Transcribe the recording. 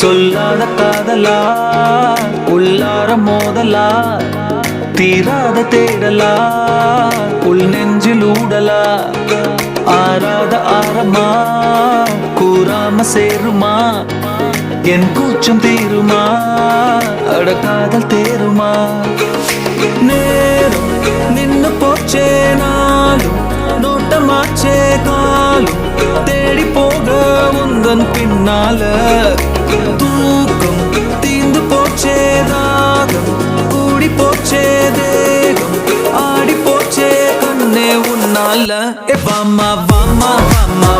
சொல்லாத காதலா உள்ளார மோதலா தீராத தேடலா உள் நெஞ்சில் ஊடலா ஆராத ஆரமா கூறாம சேருமா என் கூச்சம் தீருமா அட காதல் தேருமா நேரம் நின்னு போச்சே நாளும் நோட்டமாச்சே காலும் தேடி போக உந்தன் பின்னால தூக்கம் தீந்து போச்சே தாகம் கூடி போச்சே தேகம் ஆடி போச்சே கண்ணே உன்னால வாமா வாமா வாமா